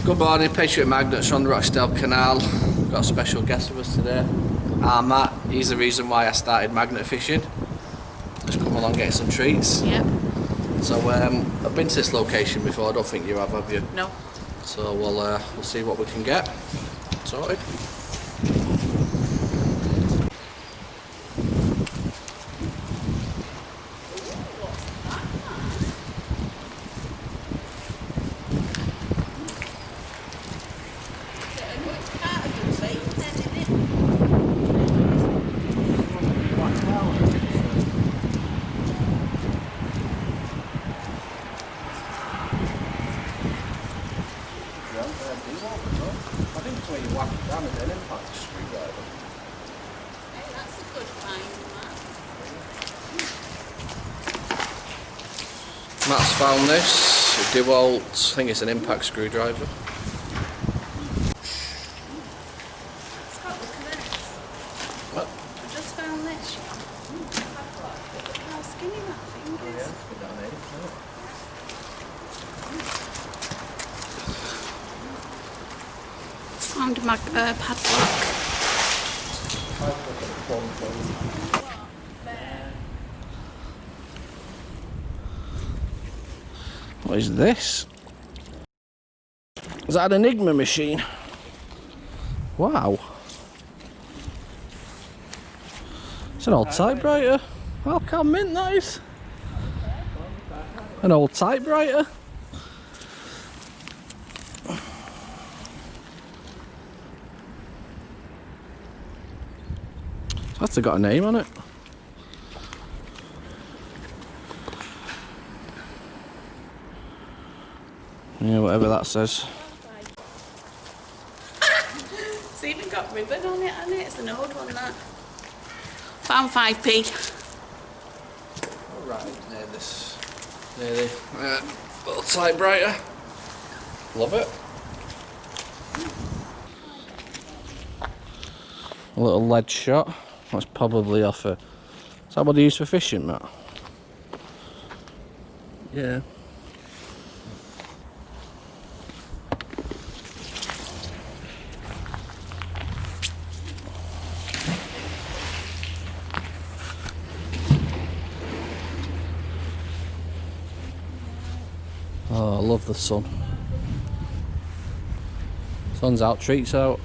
Good morning, Patriot Magnets on the Rochdale Canal. We've got a special guest with us today. Matt, he's the reason why I started magnet fishing. Just come along getting some treats. Yep. So I've been to this location before, I don't think you have you? No. So we'll see what we can get. Sorted. I think it's where you whack it down and then impact screwdriver. Hey, that's a good find, Matt. Matt's found this, a DeWalt, I think it's an impact screwdriver. Scott, look at this. What? I just found this. Look how skinny that thing is. Yeah, put that in. Found a padlock. What is this? Is that an Enigma machine? Wow. It's an old typewriter. How can mint that is? An old typewriter. That's got a name on it. Yeah, whatever that says. It's even got ribbon on it, hasn't it? It's an old one, that. Found 5p. Right, near the little typewriter. Love it. A little lead shot. That's probably off a... Is that what they use for fishing, Matt? Yeah. Oh, I love the sun. Sun's out, treats out.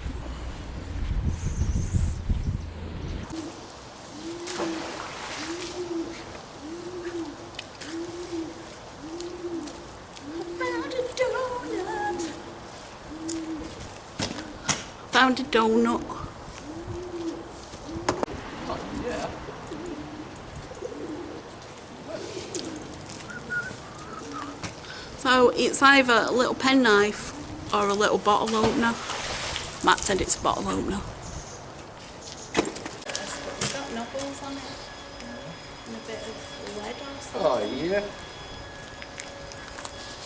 Found a donut. Oh, yeah. So it's either a little penknife or a little bottle opener. Matt said it's a bottle opener. It's got knuckles on it and a bit of lead or something. Oh, yeah.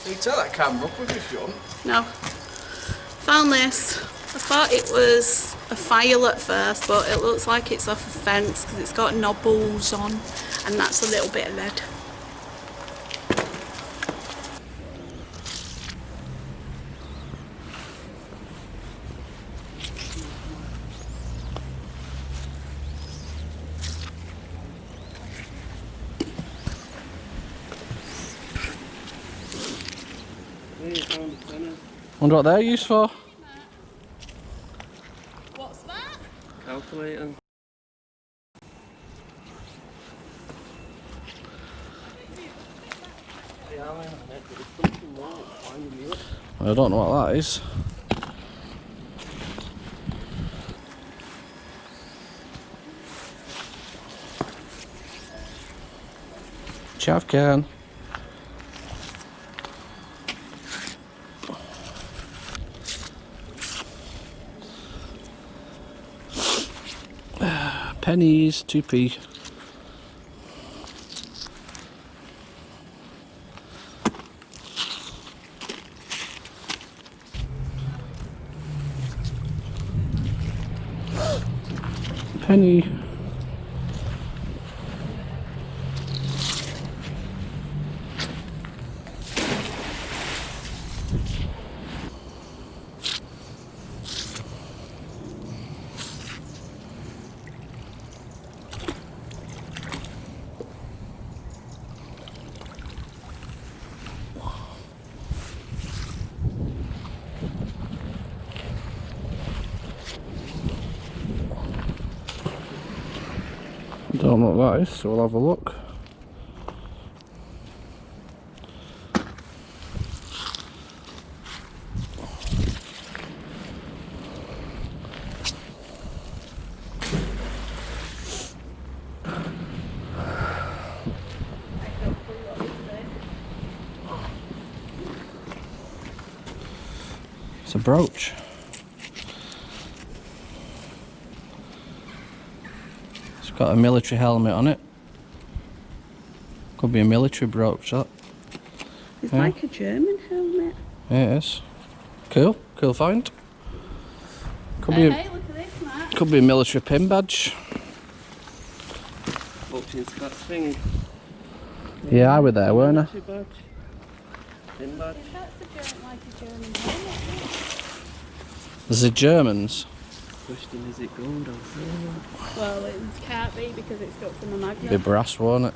You can tell that camera up with your jump. No. Found this. I thought it was a file at first, but it looks like it's off a fence because it's got knobbles on, and that's a little bit of lead. Wonder what they're used for. What's that? Calculator. I don't know what that is. Chav can. Pennies, 2p. Penny. Don't know what that is, so we'll have a look. It's a brooch. It's got a military helmet on it. Could be a military brooch, that. It's like a German helmet. Yeah, it is. Cool, cool find. Could be Hey, look at this, Matt. could be a military pin badge. Watching Scott's thingy. Yeah, I were there, weren't I? Pin badge. That's like a German helmet. There's the Germans. Question, is it gold or silver? Well, it can't be because it's got from a magnet. Be brass, won't it?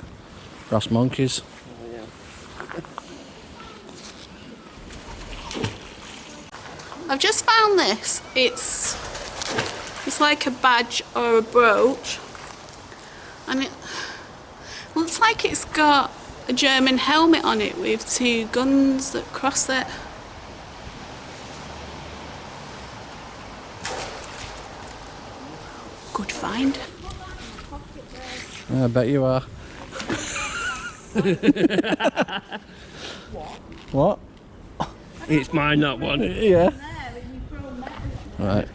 Brass monkeys. Oh yeah. I've just found this. It's like a badge or a brooch, and it looks like it's got a German helmet on it with two guns that cross it. Good find. Yeah, I bet you are. What? It's mine, that one. Yeah. Right.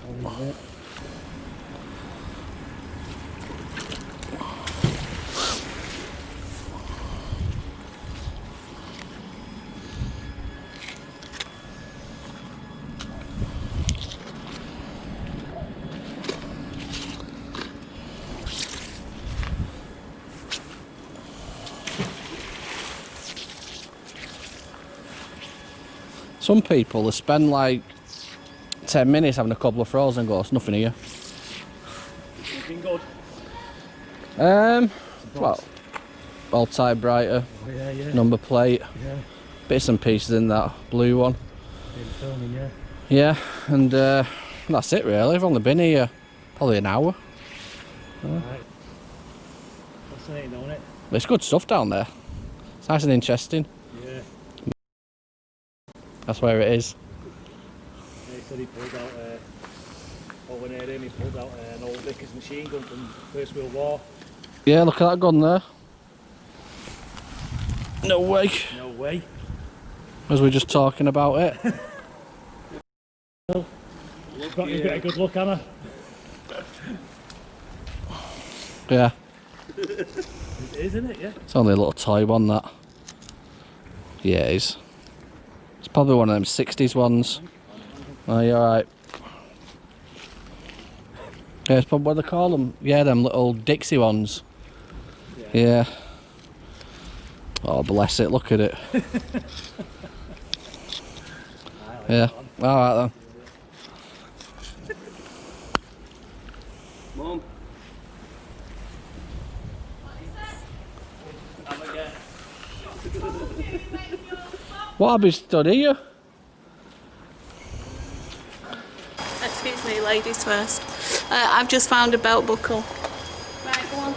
Some people, they spend like 10 minutes having a couple of throws and go, it's nothing here. It's been good. Well, all typewriter, Oh, yeah. number plate, Yeah. bits and pieces in that blue one. Been filming, yeah. Yeah, and that's it really. I've only been here probably an hour. Right. Fascinating, don't it? But it's good stuff down there. It's nice and interesting. Yeah. That's where it is. He said he pulled out, over near him, he pulled out an old Vickers machine gun from First World War. Yeah, look at that gun there. No way. No way. As we're just talking about it. Got you a bit of good luck, Anna. Yeah. It is, isn't it? Yeah. It's only a little toy one, that. Yeah, it is. It's probably one of them 60s ones. Oh, you're right. Yeah, it's probably what they call them. Yeah, them little Dixie ones. Yeah. Oh, bless it, look at it. Yeah, alright then. Mum. What have you stood here? Excuse me, ladies first. I've just found a belt buckle. Right, go on.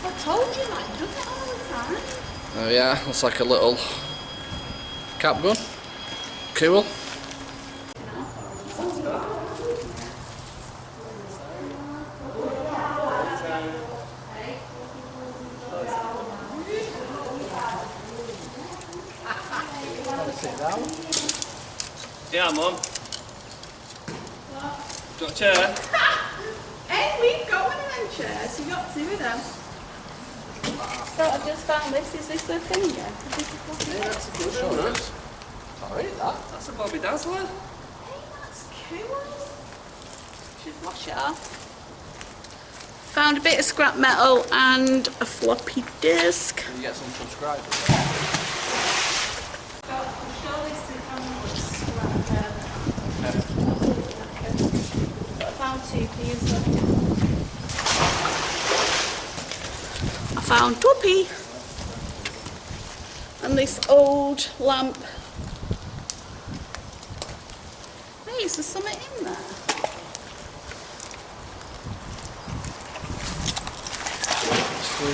I told you, like, does it all the time? Oh yeah, looks like a little cap gun. Cool. Yeah, Mum. Got a chair? Hey, we've got one of them chairs. You got two of them. So I've just found this. Is this the thing? Yeah. Is this the fucking That's a good Sure one. is. Alright, that. That's a Bobby Dazzler. Hey, that's cool. Should wash it off. Found a bit of scrap metal and a floppy disk. Can you get some subscribers? I found two keys. I found Whoopi and this old lamp. Hey, is there something in there?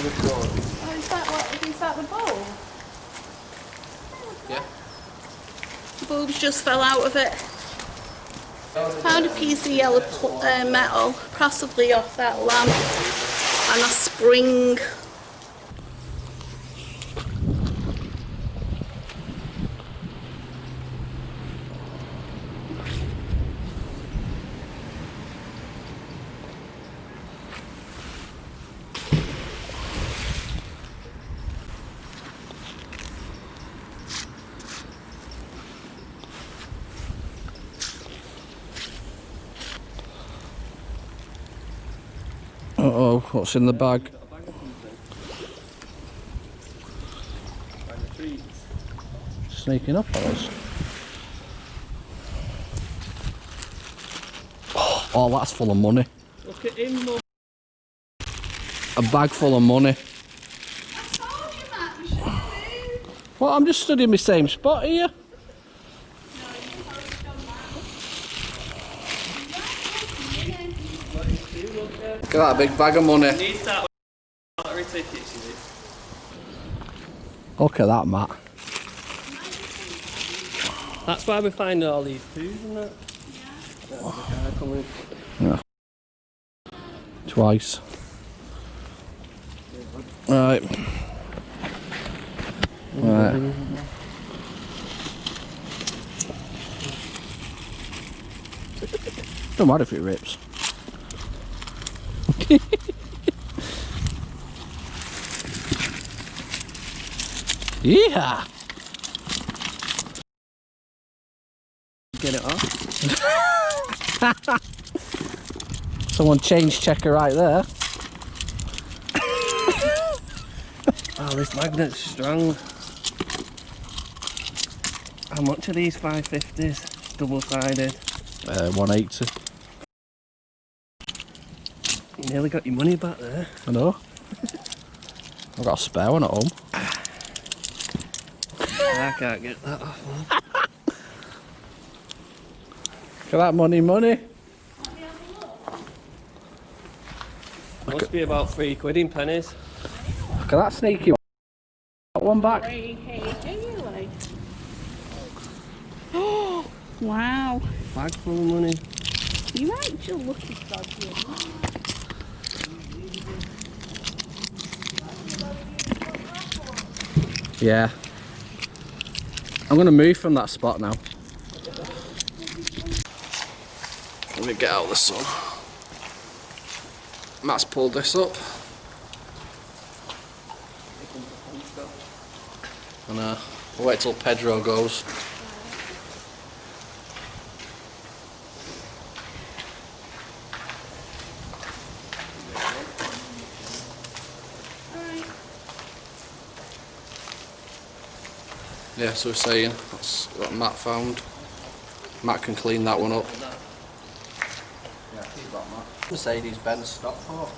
Oh, is that the bulb? Yeah. The bulbs just fell out of it. Found a piece of yellow metal, possibly off that lamp, and a spring. Uh-oh, what's in the bag? Sneaking up on us. Oh, that's full of money. Look at him, Mum. A bag full of money. Well, I'm just studying my same spot here. Look at that big bag of money. Need that lottery tickets, is it? Look at that, Matt. That's why we're finding all these food and that. Yeah. Twice. Right. Right. Don't matter if it rips. Yeah. Get it off. Someone change checker right there. Oh, this magnet's strong. How much are these 550s? Double-sided. 180. You nearly got your money back there. I know. I've got a spare one at home. I can't get that off, man. Look at that money. Must be about £3 in pennies. Look at that sneaky one. Got one back. Oh, wow. Bag full of money. You actually look at dodgy. Yeah. I'm going to move from that spot now. Let me get out of the sun. Matt's pulled this up. And we'll wait till Pedro goes. Yeah, so we're saying that's what Matt found. Matt can clean that one up. Yeah, keep that, Matt. Mercedes-Benz stock for.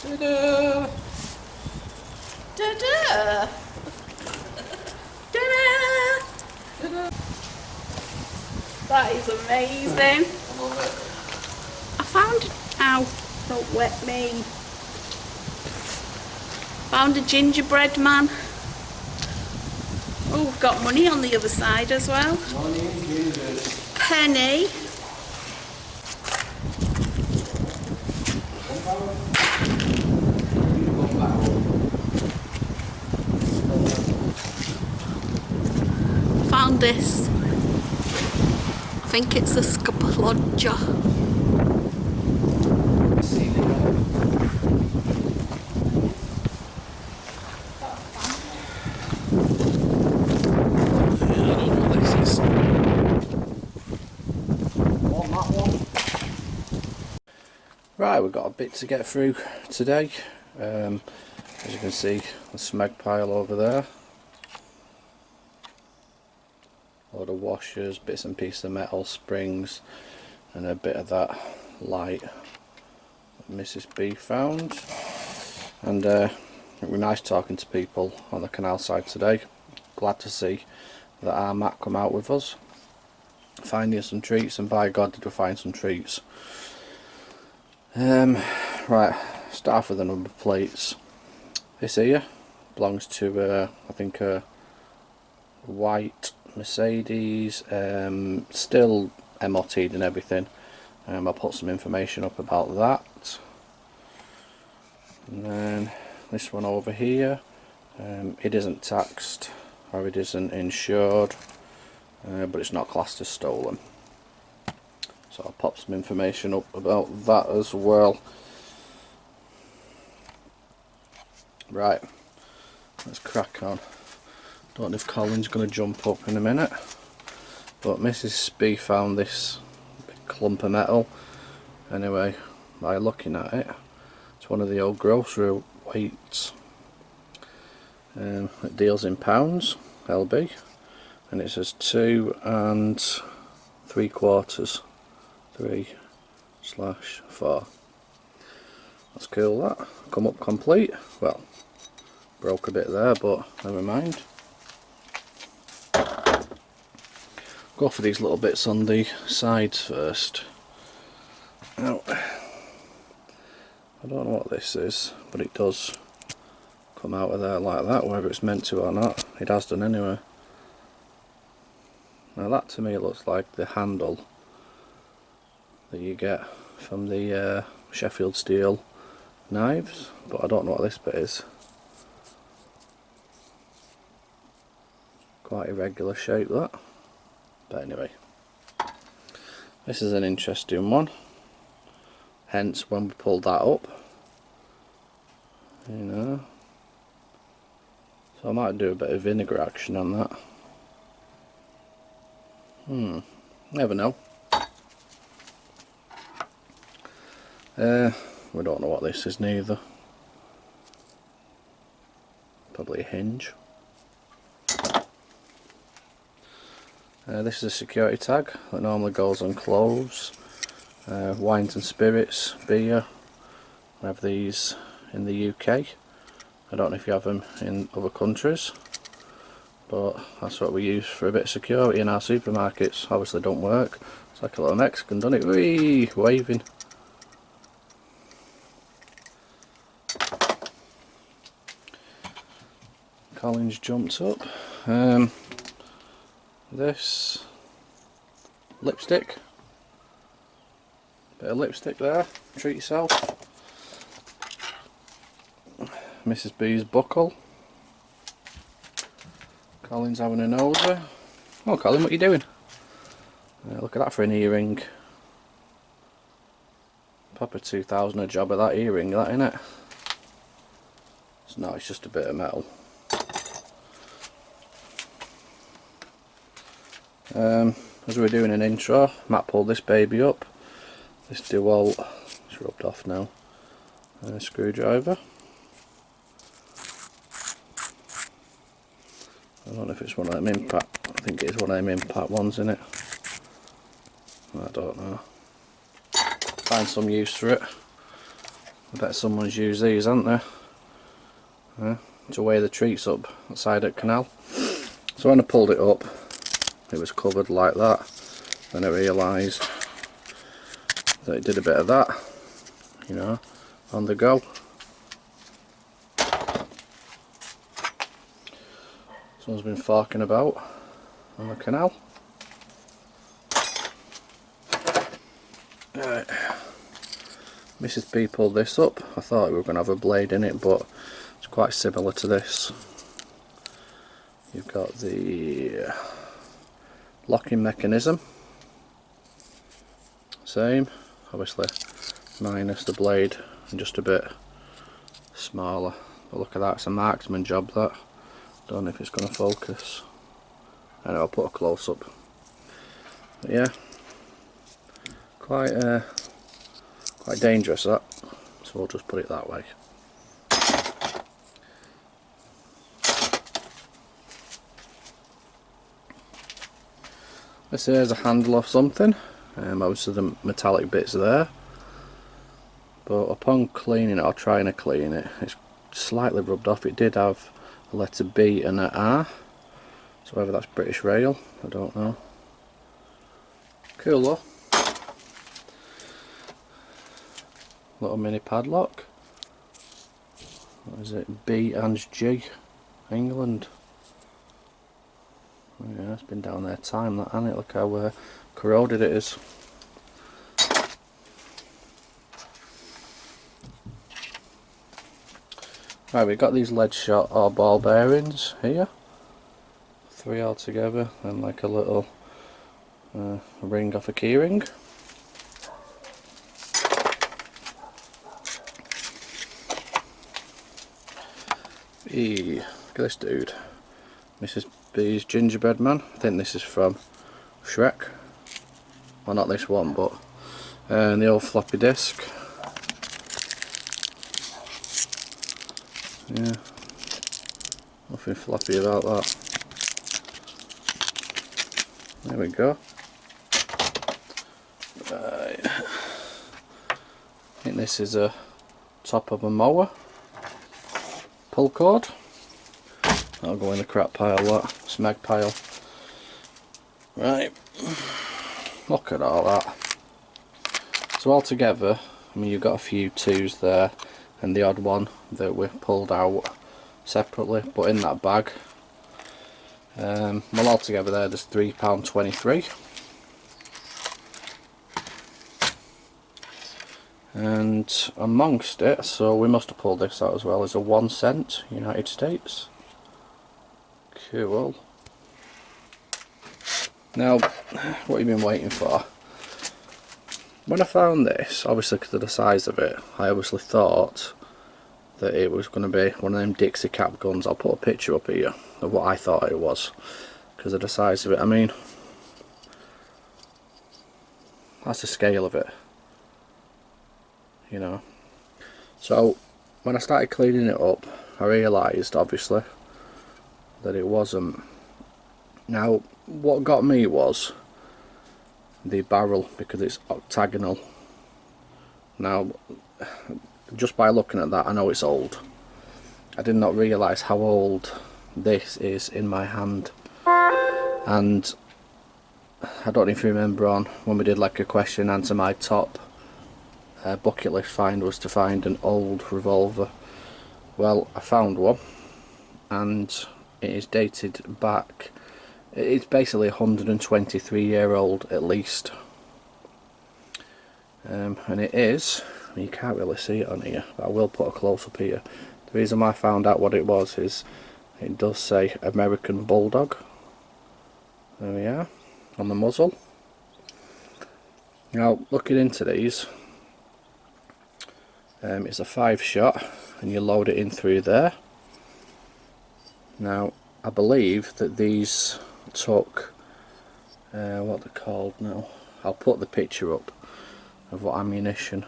Ta-da! Da-da! Da-da! Ta-da! That is amazing. I love it. I found, ow, don't wet me. Found a gingerbread man. Oh, we've got money on the other side as well. Money and gingers. Penny. Found this. I think it's a scaplodger. Right, we've got a bit to get through today. As you can see, the smeg pile over there. A load of washers, bits and pieces of metal, springs, and a bit of that light that Mrs. B found. And it was nice talking to people on the canal side today. Glad to see that our Matt come out with us, finding some treats, and by God did we find some treats. Right, start with the number plates. This here belongs to I think a white Mercedes, still MOT'd and everything. I'll put some information up about that. And then this one over here, it isn't taxed or it isn't insured, but it's not classed as stolen. So I'll pop some information up about that as well. Right, let's crack on. Don't know if Colin's going to jump up in a minute, but Mrs. B found this big clump of metal. Anyway, by looking at it, it's one of the old grocery weights. It deals in pounds, LB, and it says 2 3/4, 3/4. That's cool. That come up complete. Well, broke a bit there, but never mind. Go for these little bits on the sides first. Now, I don't know what this is, but it does come out of there like that, whether it's meant to or not. It has done anyway. Now that to me looks like the handle that you get from the Sheffield steel knives, but I don't know what this bit is. Quite irregular shape that, but anyway, this is an interesting one. Hence when we pulled that up, you know, so I might do a bit of vinegar action on that. Never know. We don't know what this is neither. Probably a hinge. This is a security tag that normally goes on clothes, wines and spirits, beer. We have these in the UK. I don't know if you have them in other countries, but that's what we use for a bit of security in our supermarkets. Obviously don't work. It's like a little Mexican, doesn't it? Whee! Waving. Colin's jumped up. This lipstick, bit of lipstick there, treat yourself. Mrs. B's buckle. Colin's having a nosy. Oh Colin, what are you doing? Look at that for an earring. Proper 2000 a job of that earring, that innit? No, it's just a bit of metal. As we were doing an intro, Matt pulled this baby up. This DeWalt, it's rubbed off now. Screwdriver. I don't know if it's one of them impact. I think it is one of them impact ones, isn't it? I don't know. Find some use for it. I bet someone's used these, haven't they? To weigh the treats up outside at canal. So when I pulled it up, it was covered like that. Then I realised that it did a bit of that, you know, on the go. Someone's been forking about on the canal. Right. Mrs. B pulled this up. I thought we were going to have a blade in it, but it's quite similar to this. You've got the locking mechanism, same, obviously minus the blade and just a bit smaller. But look at that, it's a marksman job that. Don't know if it's going to focus. Anyway, I'll put a close up. But yeah, quite dangerous that. So we'll just put it that way. This here is a handle of something. Most of the metallic bits are there. But upon cleaning it, or trying to clean it, it's slightly rubbed off. It did have a letter B and an R. So whether that's British Rail, I don't know. Cool though. Little mini padlock. what is it, B and G, England. Oh yeah, it's been down there time, that, hasn't it? Look how corroded it is. Right, we've got these lead shot or ball bearings here, 3 altogether, and like a little ring off a keyring. Look at this dude, Mrs. B's gingerbread man. I think this is from Shrek. Well, not this one, but the old floppy disk. Yeah, nothing floppy about that. There we go. Right. I think this is a top of a mower. Pull cord. That'll go in the crap pile, that smeg pile. Right, look at all that. So altogether, I mean, you've got a few 2s there and the odd one that we pulled out separately, but in that bag, well, altogether there's £3.23. And amongst it, so we must have pulled this out as well, is a 1 cent United States. Cool. Now, what have you been waiting for? When I found this, obviously because of the size of it, I obviously thought that it was going to be one of them Dixie cap guns. I'll put a picture up here of what I thought it was because of the size of it. I mean, that's the scale of it, you know. So when I started cleaning it up, I realised obviously that it wasn't. Now what got me was the barrel, because it's octagonal. Now just by looking at that I know it's old. I did not realise how old this is in my hand. And I don't know if you remember on when we did like a question and answer, my top bucket list find was to find an old revolver. Well, I found one, and it is dated back, it's basically 123-year-old at least. And it is, you can't really see it on here, but I will put a close up here. The reason why I found out what it was is it does say American Bulldog. There we are, on the muzzle. Now looking into these, it's a 5-shot and you load it in through there. Now I believe that these took what they're called now, I'll put the picture up of what ammunition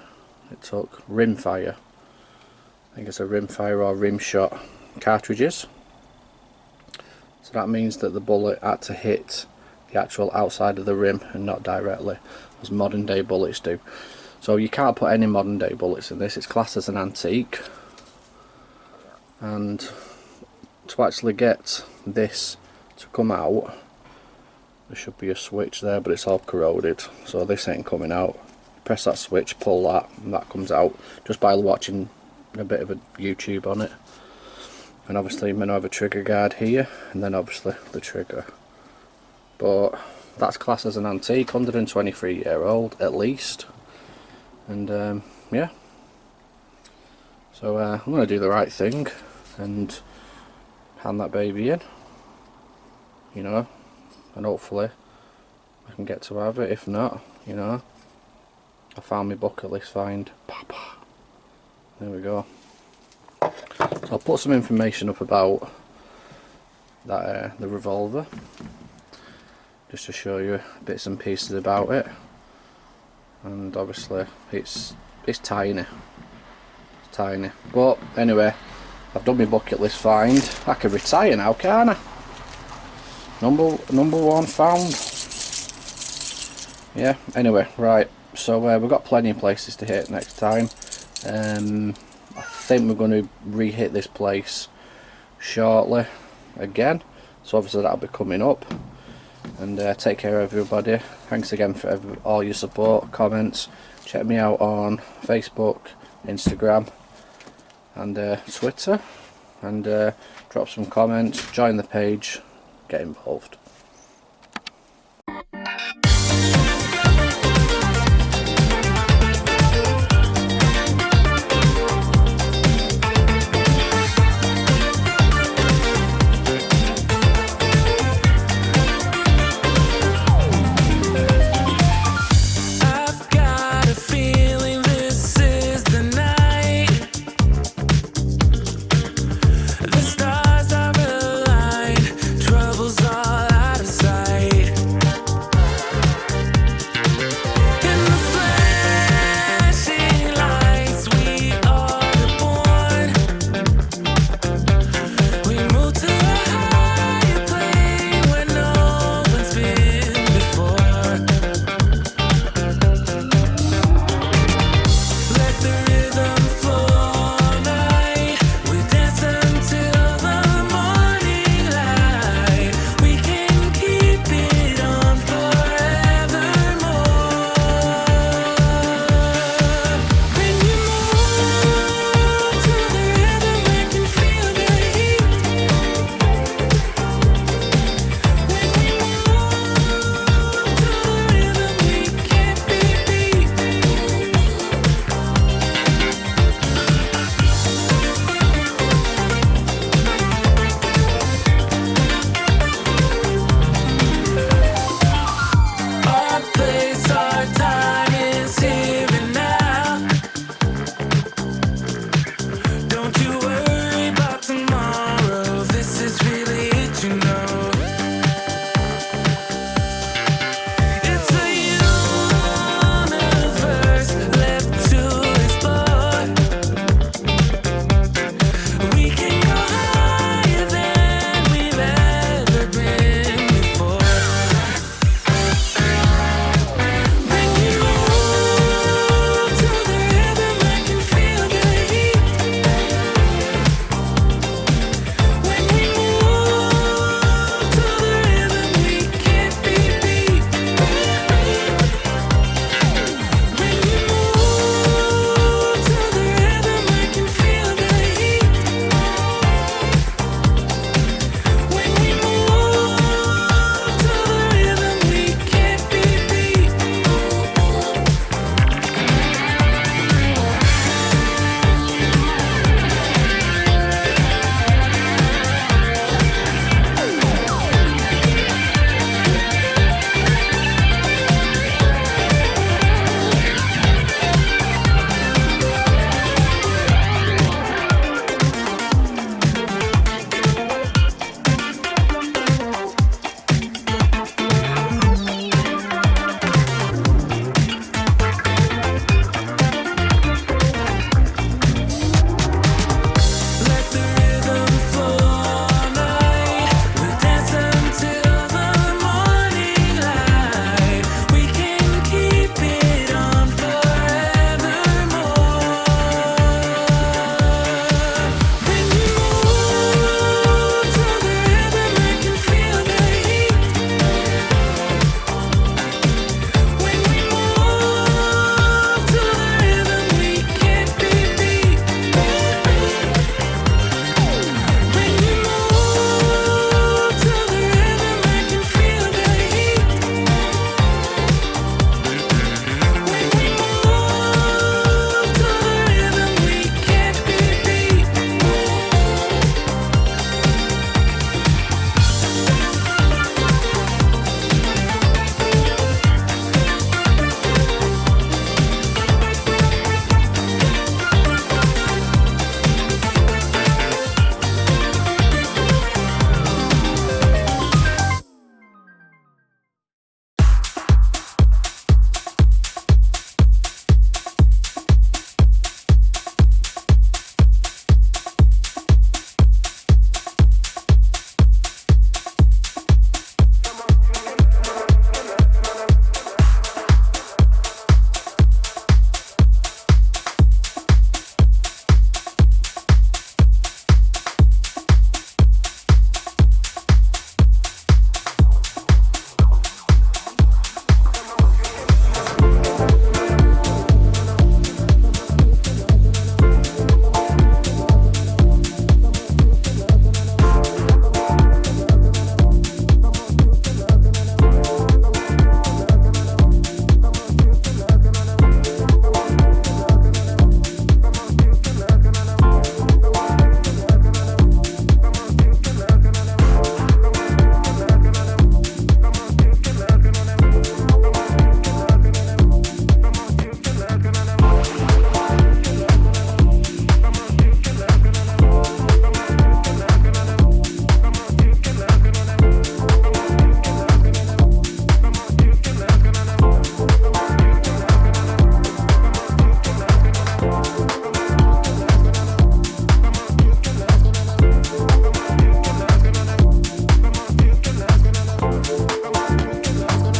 it took. Rimfire, I think it's a rimfire or rim shot cartridges. So that means that the bullet had to hit the actual outside of the rim and not directly, as modern day bullets do. So you can't put any modern day bullets in this, it's classed as an antique. And to actually get this to come out, there should be a switch there, but it's all corroded, so this ain't coming out. Press that switch, pull that, and that comes out just by watching a bit of a YouTube on it. And obviously I'm going to have a trigger guard here, and then obviously the trigger. But that's classed as an antique, 123-year-old at least. And yeah, so I'm going to do the right thing and hand that baby in, you know, and hopefully I can get to have it. If not, you know, I found my bucket list find. Papa. There we go. So I'll put some information up about that the revolver, just to show you bits and pieces about it. And obviously it's tiny. It's tiny. But anyway, I've done my bucket list find. I can retire now, can't I? Number 1 found. Yeah, anyway, right, so we've got plenty of places to hit next time. I think we're going to re-hit this place shortly again, so obviously that'll be coming up. And take care everybody. Thanks again for all your support, comments. Check me out on Facebook, Instagram, and Twitter, and drop some comments, join the page, get involved.